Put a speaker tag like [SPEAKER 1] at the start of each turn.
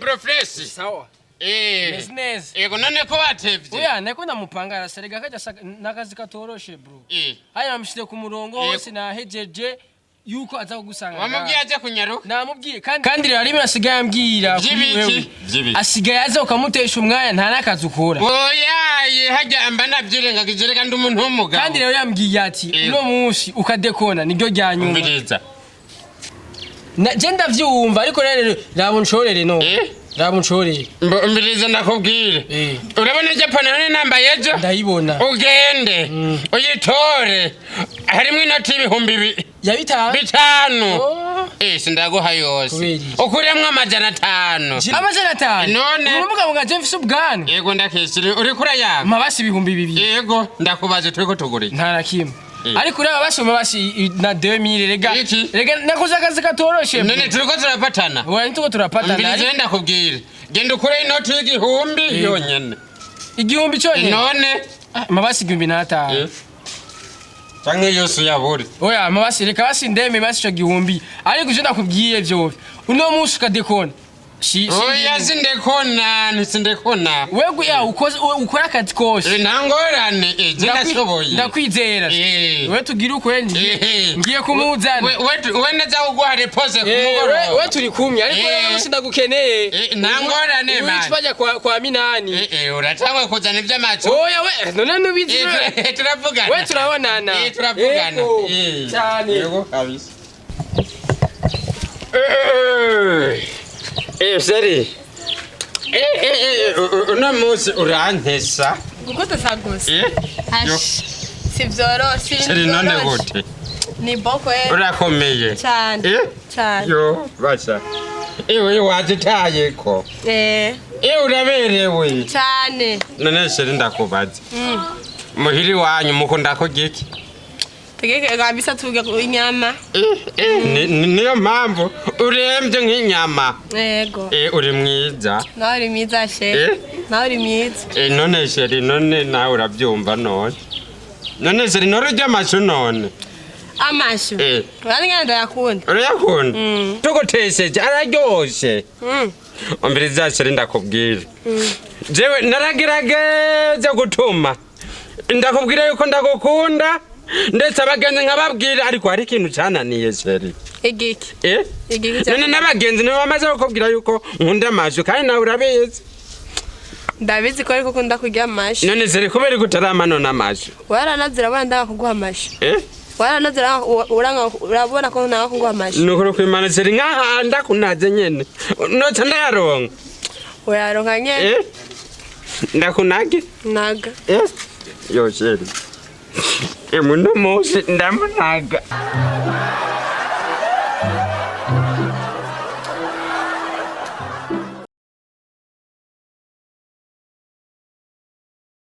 [SPEAKER 1] Amahoro fresh.
[SPEAKER 2] Sawa. Business.
[SPEAKER 1] Ego none ko watevye.
[SPEAKER 2] Oya neko ndamupanga arasarega kaja nakazi katoroshe bro. Haya namshite ku murongo hose nahejeje yuko aza kugusanga.
[SPEAKER 1] Wamubwiye aje kunyaruka.
[SPEAKER 2] Namubwiye kandi rero ari asigaye ambwira
[SPEAKER 1] wewe.
[SPEAKER 2] Asigaye aza ukamutesha umwanya nta nakazi ukora.
[SPEAKER 1] Oya hajya amba nabyirengagize reka ndi umuntu w'umugabo.
[SPEAKER 2] Kandi rero yambwiye ati uno munsi ukadekona niryo ryanyuma. Je ndavyumva ariko rero rabunshorere no. Rabunshorere.
[SPEAKER 1] Mbiriza ndakubwira. Urabona Japan none namba yejo?
[SPEAKER 2] Ndayibona.
[SPEAKER 1] Ugende. Uyitore. Harimwe inoti ibihumbi
[SPEAKER 2] ya bitanu.
[SPEAKER 1] Sindaguha yose. Ukuremwe amajana 5.
[SPEAKER 2] Amajana 5.
[SPEAKER 1] None.
[SPEAKER 2] Umugabo ngaje mfise ubwana.
[SPEAKER 1] Yego ndakesire uri kura yaba.
[SPEAKER 2] Mabasi ibihumbi 2.
[SPEAKER 1] Yego ndakubaze turiko tugure.
[SPEAKER 2] Ntarakimwe. Ariko uraba bashoma basi na 2000 rega nakoze akazi katoroshe.
[SPEAKER 1] None turiko turapatana.
[SPEAKER 2] Oya ntuko turapatana.
[SPEAKER 1] Mbirize ndakubwira. Genda ukure inoti y'igihumbi yonyene.
[SPEAKER 2] Igihumbi cyonyene.
[SPEAKER 1] None
[SPEAKER 2] mabasi 2005.
[SPEAKER 1] Canke yose yaburi.
[SPEAKER 2] Oya mabasi reka basi ndeme basi cyo gihumbi. Ariko je ndakubwiye byo. Uno munsi ukadekona.
[SPEAKER 1] Oya sindekona.
[SPEAKER 2] Wego ya ukora akazi kose.
[SPEAKER 1] Ntangorane je ndashoboye.
[SPEAKER 2] Ndakwizera. We tugira ukwendi. Ngiye kumuzana.
[SPEAKER 1] We naza kuguha repose kumugoro.
[SPEAKER 2] We turi kumye ariko rero sindagukeneye.
[SPEAKER 1] Ntangorane man.
[SPEAKER 2] Wichpaja kwa Minani.
[SPEAKER 1] Uratangwa kuzana iby'amacu.
[SPEAKER 2] Oya we none nubizi.
[SPEAKER 1] Turavugana.
[SPEAKER 2] We turabonana.
[SPEAKER 1] Turavugana.
[SPEAKER 2] Cyane.
[SPEAKER 1] Yego kabisa. Seri. Una musi urantesa.
[SPEAKER 3] Gukoto sagose. Sivyoroshe.
[SPEAKER 1] Seri none gute.
[SPEAKER 3] Ni boko
[SPEAKER 1] urakomeye.
[SPEAKER 3] Cyane. Cyane.
[SPEAKER 1] Yo bacha. Ewe wazitaye ko. Uraberewe.
[SPEAKER 3] Cyane.
[SPEAKER 1] None seri ndakubaza. Muhiri wanyu mukunda ko giki?
[SPEAKER 3] Tegeke kabisa tuge inyama.
[SPEAKER 1] Niyo mpamvu urembye nk'inyama.
[SPEAKER 3] Yego.
[SPEAKER 1] Uri mwiza.
[SPEAKER 3] Nawe mwiza she. Nawe mwiza.
[SPEAKER 1] None sheri none nawe urabyumva none. None sheri nore ry'amashu none.
[SPEAKER 3] Amashu. Urangana ndayakunda.
[SPEAKER 1] Urayakunda? Tugotesheje araryoshe. Ombiriza sheri ndakubwira. Jewe naragerageje gutuma. Ndakubwira yuko ndagukunda. Ndetse abagenzi nkababwira ariko hari ikintu cyananiye sheri.
[SPEAKER 3] Igiki.
[SPEAKER 1] Igiki. None nabagenzi nibo bamaze kukubwira yuko nkunda amashu kandi nawe urabizi.
[SPEAKER 3] Ndabizi ko ariko kunda kurya amashu.
[SPEAKER 1] None zeri kubera gutarama none amashu.
[SPEAKER 3] Waranazira banda kuguha amashu. Waranazira urabona ko nawe kuguha amashu.
[SPEAKER 1] Nuko kwimana zeri nka ndakunaze nyene. Noca ndayaronka.
[SPEAKER 3] Oyaronka nyene.
[SPEAKER 1] Ndakunage?
[SPEAKER 3] Naga.
[SPEAKER 1] Yo sheri. Muno musi ndamunaga.